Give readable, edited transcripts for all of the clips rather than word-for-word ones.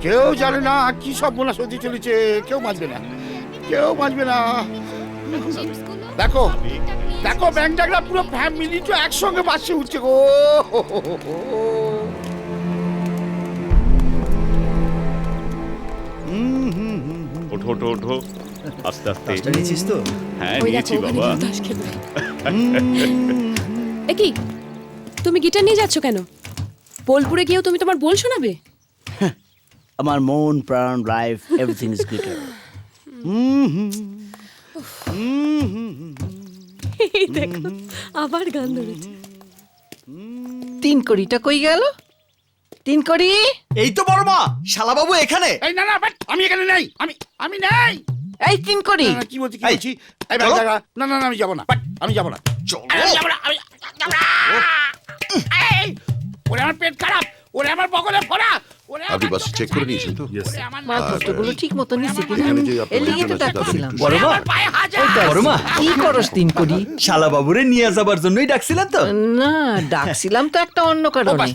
কেউ জানে না কি সব বোনাস হতে চলেছে, কেউ বাঁচবে না, কেউ বাঁচবে না। দেখো দেখো ব্যাংক ডাকরা পুরো ফ্যামিলি তো একসঙ্গে বাসে উঠছে গো। ওঠো ওঠো ওঠো, আস্তে আস্তে। নিয়েছিস তো? হ্যাঁ নিয়েছি বাবা। কি তুমি গিটার নিয়ে যাচ্ছ কেন? বোলপুরে গিয়েও তুমি তোমার বোল শোনাবে? আমার মন প্রাণ লাইফ এভরিথিং ইজ গিটার। এই দেখো আবার গান ধরেছে। 3 কোটিটা কই গেল? 3 কোটি? এই তো বড় মা, শালাবাবু এখানে। এই না না বাট আমি এখানে নেই, আমি নেই। এই 3 কোটি? না, কি বলছি কি বলছি? এই ব্যাংক ডাকরা, না না না আমি যাব না, বাট আমি যাব না, আমি যাব না, আমি যাব না। এই, ওরে আমার পেট খারাপ, ওরে আমার বগলে ফোড়া, ওরে আপনি বাস চেক করে নিয়েছেন তো? মালপত্রগুলো ঠিক মতো নিছে কিনা? এখানে যে আপনার এর লিগে তো লোকজন আছে তাদের ডাকছিলাম। একটু বড় মা, বড় মা, কি করস 3 কোটি? শালাবাবুরে নিয়ে যাবার জন্যই ডাকছিলেন তো? না, ডাকছিলাম তো একটা অন্য কারণে।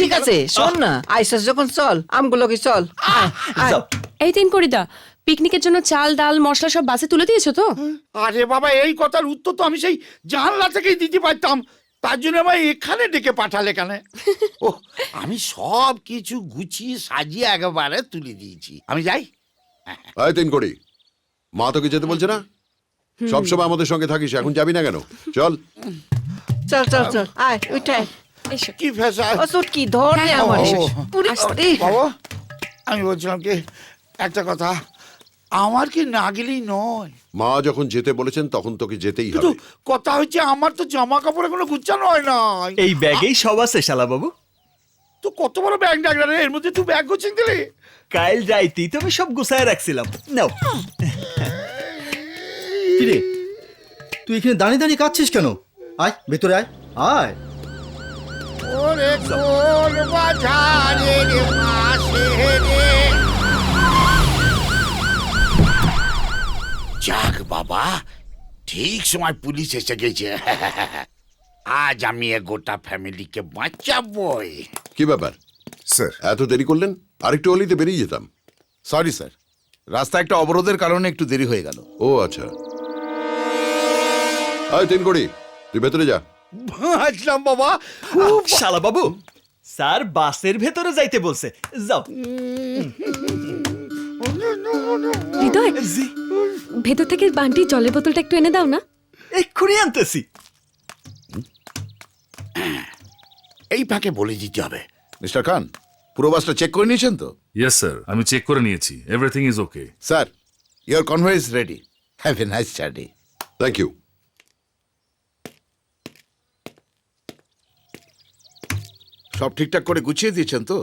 ঠিক আছে, শোন না, আইসাস যখন চল, আমগুলো কি চল। আয়, আয়। যাও। এই তিন করিদা, পিকনিকের জন্য চাল ডাল মশলা সব বাসে তুলে দিয়েছো তো? আরে বাবা, এই কথার উত্তর তো আমি সেই জানলা থেকেই দিতে পারতাম, তার জন্য আমার এখানে ডেকে পাঠালে কেন? ও, আমি সব কিছু গুছিয়ে সাজিয়ে একেবারে তুলে দিয়েছি, আমি যাই। আয় 3 কোটি, মা তোকে যেতে বলছে না? সবসময় আমাদের সঙ্গে থাকিস, এখন যাবি না কেন? চল। চল চল চল, আয় উঠাই। এসো। কি ফেসা ও সুটকি ধর রে হ্যাঁ, আমার। ও, পুরি ওরে। বাবা, আমি বলছিলাম কি একটা কথা, আমার কি না গেলেই নয়, মা যখন যেতে বলেছেন তখন তোকে যেতেই কিন্তু হবে। কথা হচ্ছে আমার তো জামা কাপড় এখনো গুছানো হয় না। এই ব্যাগেই সব আছে শালাবাবু। তো কত বড় ব্যাগ ডাকলা রে, এর মধ্যে তুই ব্যাগ গুছিয়ে দিলি? কাল রাইতেই তো আমি সব গুছায় রাখছিলাম। নাও। কিরে, তুই এখানে দাঁড়িয়ে দাঁড়িয়ে কাঁদছিস কেন? আয় ভেতরে আয়, আয়। ওরে কোন বাজারের পাশে রে। যাক বাবা, ঠিক সময় পুলিশ এসে গেছে। আজ আমি এ গোটা ফ্যামিলিকে বাঁচাবই। কি ব্যাপার স্যার, এত দেরি করলেন? আরেকটু হলেই তো বেরিয়ে যেতাম। সরি স্যার, রাস্তা একটা অবরোধের কারণে একটু দেরি হয়ে গেল। ও আচ্ছা। আয় 3 কোটি, তুই ভেতরে যা। বাঁচলাম বাবা। শালাবাবু, স্যার বাসের ভেতরে যাইতে বলছে, যাও। হৃদয়, জি, ভেতর থেকে বান্টি জলের বোতলটা একটু এনে দাও না। এক্ষুনি আনতেছি। এই ফাঁকে বলে দিতে হবে। মিস্টার খান, পুরো বাসটা চেক করে নিয়েছেন তো? ইয়েস স্যার, আমি চেক করে নিয়েছি, everything is okay. Sir, your convoy is ready. Have a nice journey. Thank you. সব ঠিকঠাক করে গুছিয়ে দিয়েছেন তো?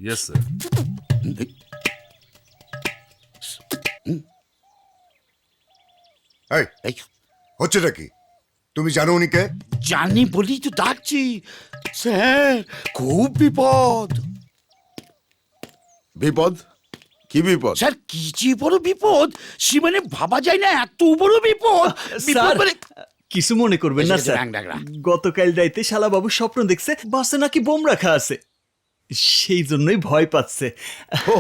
Yes sir. এই, এই, হচ্ছেটা কি? তুমি জানো উনি কে? জানি বলি তো ডাকছি স্যার, খুব বিপদ। বিপদ? কি বিপদ? স্যার কি যে বড় বিপদ, সে মানে ভাবা যায় না, এত বড় বিপদ। বিপদ স্যার, মানে কিছু মনে করবেন না এসে গেছে স্যার। ব্যাং ডাকরা। গতকাল রাইতে শালাবাবু স্বপ্ন দেখছে বাসে নাকি বোম রাখা আছে, সেই জন্যই ভয় পাচ্ছে। ও,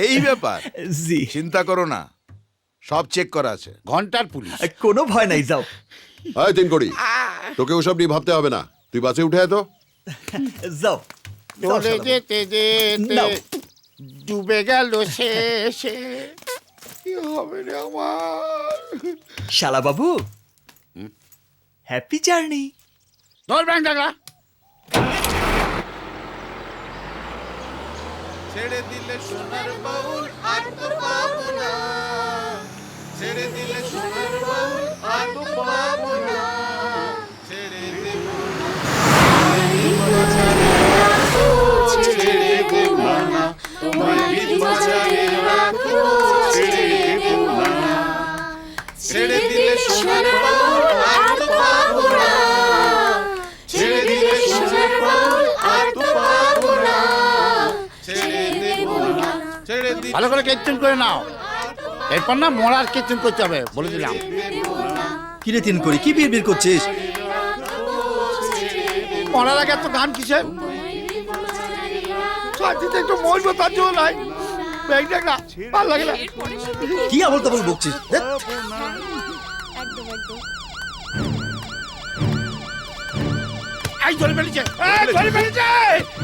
এই ব্যাপার। জি, চিন্তা করো না, সব চেক করা আছে। ঘন্টার পুলিশ। কোনো ভয় নাই, যাও। আয় 3 কোটি, তোকে ওসব নিয়ে ভাবতে হবে না, তুই বাসে উঠে আয় তো। যাও। চলে যেতে যেতে নাও। ডুবে গেল শেষে, কি হবে রে আমার? শালাবাবু, হ্যাপি জার্নি। ধর ব্যাং ডাকরা। ছেড়ে দিলে সোনার বাউল আর তো পাবো না, ছেড়ে দিলে সোনার বাউল আর তো পাবো না, ছেড়ে দেব না, তোমায় বাঁচারে রাখো, ছেড়ে দেব না, ছেড়ে দিলে সোনার বাউল আর তো পাবো না, ছেড়ে দিলে সোনার বাউল আর তো পাবো না, ছেড়ে দেব না, ছেড়ে দিলে ভালো করে কেচন করে নাও, এরপর না মরার কেচন করতে হবে, বলে দিলাম। কিরে 3 কোটি, কি বিড়বিড় করছিস? মরার আগে এত গান কিসের? শান্তিতে একটু মরবো তার জন্য নাই ব্যাগ দেখ না ভালো লাগে না কি আবল তাবল বকছিস ধ্যাৎ। এই ধরে ফেলেছে ধরে ফেলেছে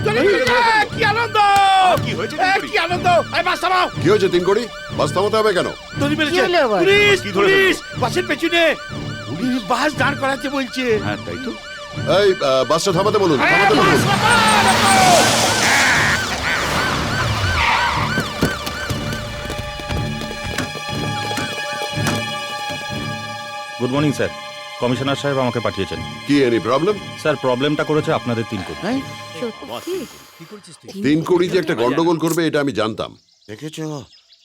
ধরে ফেলেছে কি আনন্দ কি হয়েছে কি আনন্দ এই বাস থামাও কি হয়েছে 3 কোটি বাস থামাতে হবে কেন? ধরে ফেলেছে কি হলো আবার? পুলিশ কি ধরে পুলিশ বাসের পেছনে পুলিশ বাস দাঁড় করাতে বলছে হ্যাঁ তাই তো এই বাসটা থামাতে বলুন এই, থামাতে বলুন বাস থামাও। গুড মর্নিং স্যার কমিশনার সাহেব আমাকে পাঠিয়েছেন কি এনি প্রবলেম? স্যার প্রবলেমটা করেছে আপনাদের 3 কোটি হ্যাঁ? 3 কোটি যে একটা গন্ডগোল করবে এটা আমি জানতাম। দেখেছো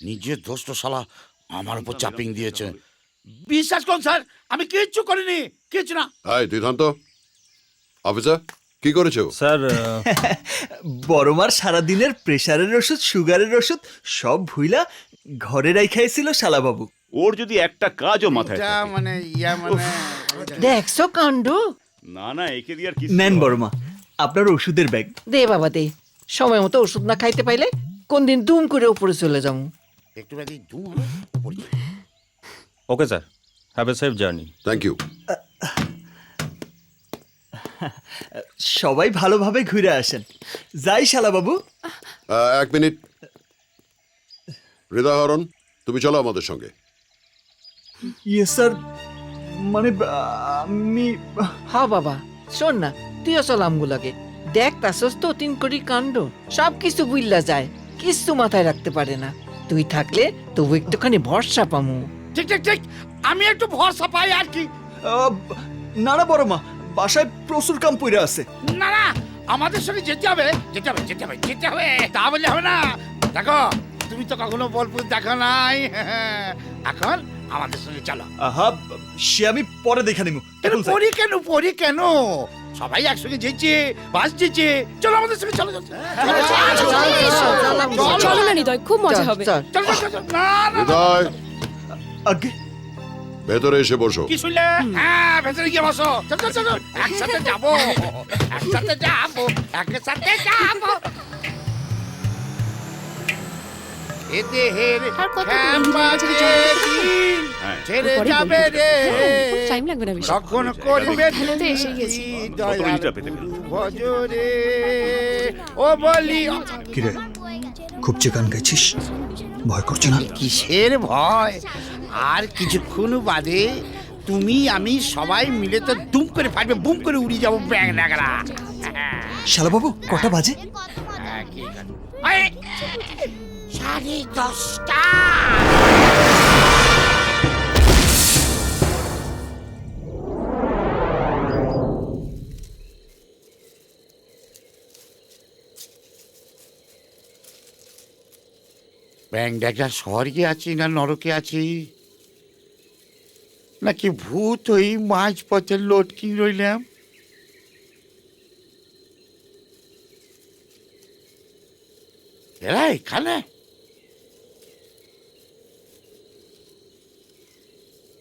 নিজের দোস্ত শালা আমার উপর চাপিং দিয়েছে বিশ্বাস করুন স্যার আমি কিচ্ছু করিনি কিচ্ছু না এই তুই থাম তো। অফিসার কি করেছো? স্যার বড়মার সারাদিনের প্রেশারের ওষুধ সুগারের ওষুধ সব ভুইলা ঘরে রাইখাইছিল শালাবাবু। ওর যদি একটা কাজও মাথায় এটা থাকে। মানে ইয়া মানে দেখছো কাণ্ড। না না একে দিয়ে আর কি নেন বড়মা আপনার ওষুধের ব্যাগ। দে বাবা দে, সময় মতো ওষুধ না খাইতে পাইলে কোন দিন দুম করে উপরে চলে যাবো। একটু বাদি ধুম okay sir have a safe journey. Thank you. সবাই ভালোভাবে ঘুরে আসেন। যাই শালাবাবু। 1 মিনিট। হৃদয়হরণ তুমি চলো আমাদের সঙ্গে। ইয়ে স্যার মানে আমি হ বাবা শোন না, তুইও চল আমগুলাকে দেখ তাসস তো 3 কোটি কাণ্ড। সব কিছু বুইল্লা যায়, কিছু মাথায় রাখতে পারে না। তুই থাকলে তবু একটুখানি ভরসা পামু। ঠিক ঠিক ঠিক আমি একটু ভরসা পাই আর কি না না বড়মা বাসায় প্রচুর কাম পইরা আছে। না না আমাদের সঙ্গে যেতে হবে যেতে হবে যেতে হবে যেতে হবে তা বললে হবে না দেখো তুমি তো কখনো বোলপুর দেখো নাই এখন আমাদের সঙ্গে চলো আহা সে আমি পরে দেখে নিব। কেন পড়ি কেন সবাই একসঙ্গে যেছে বাস যেছে চলো আমাদের সঙ্গে চলো চলো চলো না হৃদয় খুব মজা হবে। চল চলো না না হৃদয় আগে ভেতরে এসে বসো। কি শুনলে হ্যাঁ ভেতরে গিয়ে বসো চলো চলো একসাথে যাবো একসাথে যাবো একসাথে যাবো এ দেহের আর কত খেমাতে দিন হ্যাঁ। ছেড়ে পরে যাবে বলবো। রে টাইম লাগবে না বেশি। তখন করবে এখানে তো এসে গেছি। দয়াল মিনিটটা পেতে গেল? ভজরে ও বলি কিরে খুব চিকান গাইছিস ভয় করছে না? কিসের ভয় আর কিছুক্ষণ বাদে তুমি আমি সবাই মিলে তো দুম করে ফাটবে বুম করে উড়ে যাবো ব্যাং নাগরা শালাবাবু কটা বাজে? 10:30 ব্যাং ডেকা স্বর্গে আছি না নরকে আছি নাকি ভূত ওই মাঝ পথে লটকি রইলাম এরা এখানে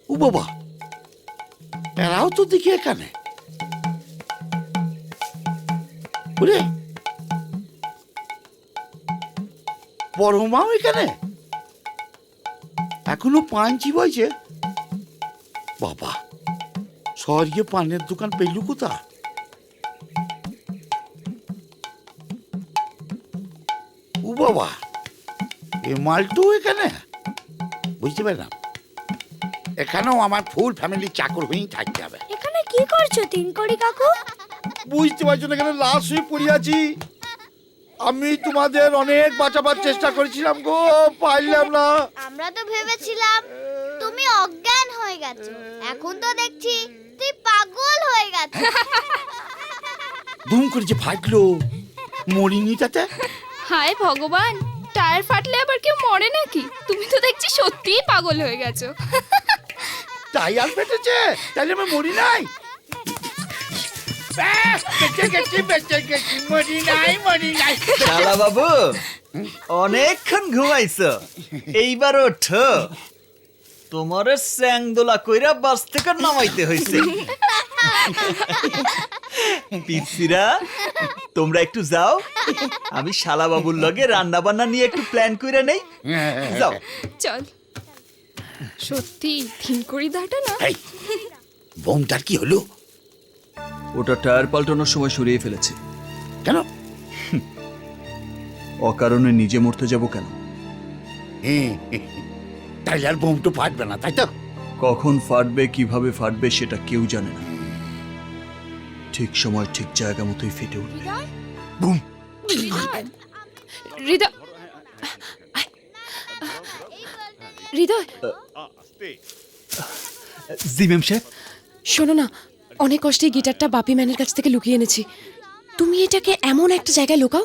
ও বাবা এরাও তো দেখি এখানে ওরে বড় মাও এখানে এখনো পাঞ্চি বইছে বাবা স্বর্গে পানের দোকান পেলু কোথা ও বাবা এ মালটু এখানে বুঝতে পারলাম এখানেও আমার ফুল ফ্যামিলি চাকর হয়েই থাকতে হবে এখানে কি করছো 3 কোটি কাকু? বুঝতে পারছো না এখানে লাশ হয়ে পড়ে আছি আমি তোমাদের অনেক বাঁচাবার চেষ্টা করেছিলাম গো পারলাম না আমরা তো ভেবেছিলাম তুমি অজ্ঞান হয়ে গেছো, এখন তো দেখছি তুই পাগল হয়ে গেছিস। দুম করে যে ফাটলো মরিনি তাতে হায় ভগবান, টায়ার ফাটলে আবার কেউ মরে নাকি? তুমি তো দেখছি সত্যিই পাগল হয়ে গেছো। তাই আর ফেটেছে তাহলে আমি মরি নাই বেঁচে গেছি মরি নাই শালাবাবু অনেকক্ষণ ঘুমাইছো, এইবার ওঠো। তোমার স্যাংদোলা কইরা বাস থেকে নামাইতে হইছে। পিসিরা তোমরা একটু যাও, আমি শালা বাবুর লগে রান্না বান্না নিয়ে একটু প্ল্যান করে নেই। যাও। চল সত্যি থিনকড়িদাটা না এই বোমটার কি হলো? ওটা টায়ার পাল্টানোর সময় সরিয়ে ফেলেছি। কেন? অকারণে নিজে মরতে যাব কেন? তাইলে আর বোম তো ফাটবে না, তাই তো? কখন ফাটবে, কিভাবে ফাটবে সেটা কেউ জানে না। ঠিক সময় ঠিক জায়গা মতোই ফেটে উঠবে। বুম। হৃদয়, হৃদয়, জি ম্যাম সাহেব। শোনো না, অনেক কষ্টে এই গিটারটা বাপি ম্যানের কাছ থেকে লুকিয়ে এনেছি। তুমি এটাকে এমন একটা জায়গায় লুকাও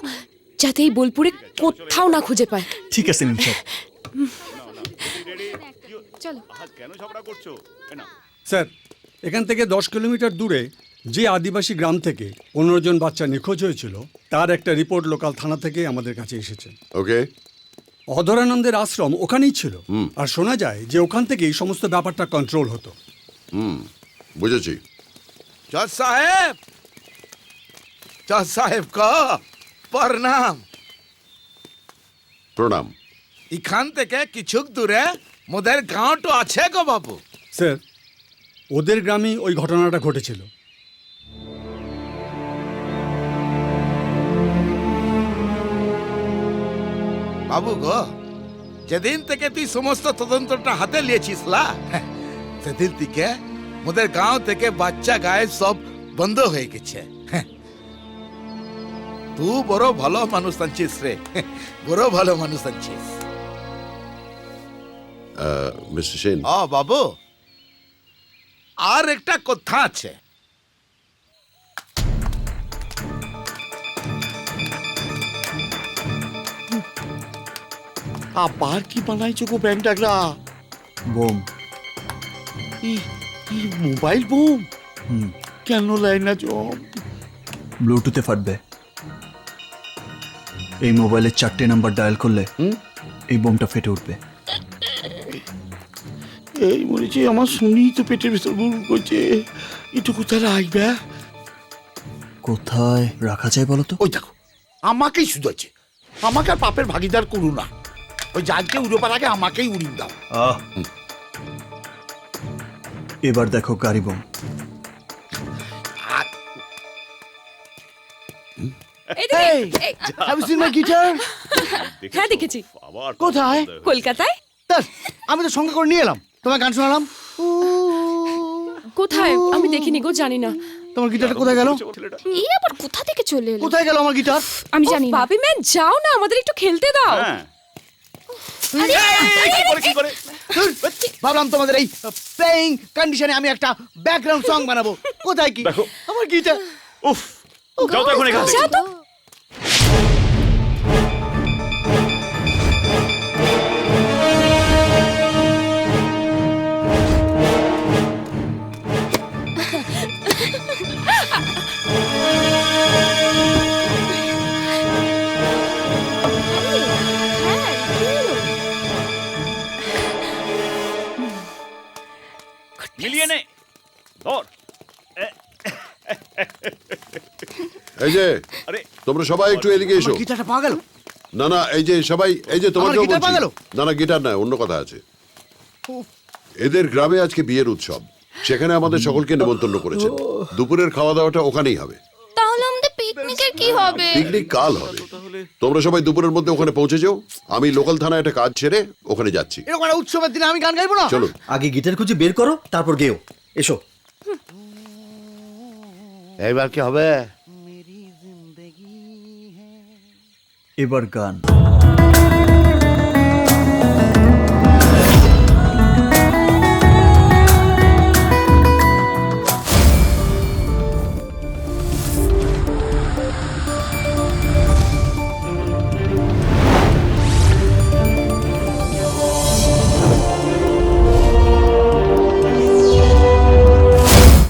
যাতে এই বোলপুরে কোথাও না খুঁজে পায়। ঠিক আছে ম্যাম সাহেব। চলো। কেন ঝগড়া করছো? স্যার, এখান থেকে 10 কিলোমিটার দূরে যে আদিবাসী গ্রাম থেকে 15 জন বাচ্চা নিখোঁজ হয়েছিল তার একটা রিপোর্ট লোকাল থানা থেকে আমাদের কাছে এসেছে। ওকে, অধরানন্দের আশ্রম ওখানেই ছিল, আর শোনা যায় যে ওখান থেকে এই সমস্ত ব্যাপারটা কন্ট্রোল হতো। বুঝেছি। জজ সাহেব, জজ সাহেব কা প্রণাম। প্রণাম। এখান থেকে কিছু দূরে মোদের গাঁওটা আছে গো বাবু। স্যার, ওদের গ্রামেই ওই ঘটনাটা ঘটেছিল। বাবু গো, যেদিন থেকে তুই সমস্ত তদন্তটা হাতে নিয়েছিস লা, সেদিন থেকে মোদের গাঁও থেকে বাচ্চা গায়ে সব বন্ধ হয়ে গেছে। তুই বড় ভালো মানুষ আনছিস রে, বড় ভালো মানুষ আনছিস। মিস্টার সেন, বাবু, আর একটা কথা আছে। আবার কি বানাইছো গো ব্যাংকটা? বোম। Mobile bomb? কেন লাইন না জম? ব্লুটুথে ফাটবে। এই মোবাইলের 4টে নাম্বার ডায়াল করলে এই বোমটা ফেটে উঠবে। এই মরেছে আমার, শুনি তো পেটের ভিতর গুল করছে। একটু কোথায় রাখবে? কোথায় রাখা যায় বলো তো? ওই দেখো, আমাকেই শুধু আছে, আমাকে আর পাপের ভাগিদার করু না। ওই জাজকে উড়োবার আগে আমাকেই উড়িয়ে দাও। এবার দেখো গাড়ি বোম। হ্যাঁ দেখেছি। কোথায়? কলকাতায়। আমি তো সঙ্গে করে নিয়ে এলাম, তোমার গান শোনালাম। কোথায় আমি দেখিনি গো, জানি না। তোমার গিটারটা কোথায় গেল? এই আবার কোথা থেকে চলে এলো? কোথায় গেল আমার গিটার? আমি জানি না। বাপি ম্যান, যাও না, আমাদের একটু খেলতে দাও। ভাবলাম তোমাদের এই প্লেইং কন্ডিশনে আমি একটা ব্যাকগ্রাউন্ড সং বানাবো। কোথায় কি আমার গিটার? উফ, যাও তো এখন এখান থেকে। যাও তো। মিলিয়ে নে, ধর। এই যে আরে তোমরা সবাই একটু এদিকে এসো। গিটারটা পাওয়া গেল? না না, এই যে সবাই, এই যে তোমাকেও গিটার পাওয়া বলছি। গেল? না না, গিটার নয়, অন্য কথা আছে। এদের গ্রামে আজকে বিয়ের উৎসব, সেখানে আমাদের সকলকে নেমন্তন্ন করেছেন। দুপুরের খাওয়া দাওয়াটা ওখানেই হবে। তাহলে আমাদের পিকনিকের কি হবে? পিকনিক কাল হবে। তোমরা সবাই দুপুরের মধ্যে ওখানে পৌঁছে যাও। আমি লোকাল থানায় একটা কাজ ছেড়ে ওখানে যাচ্ছি। এরকম একটা উৎসবের দিনে আমি গান গাইবো না? চলো। আগে গিটার খুঁজে বের করো, তারপর গেও। এসো। এইবার কি হবে? এবার গান।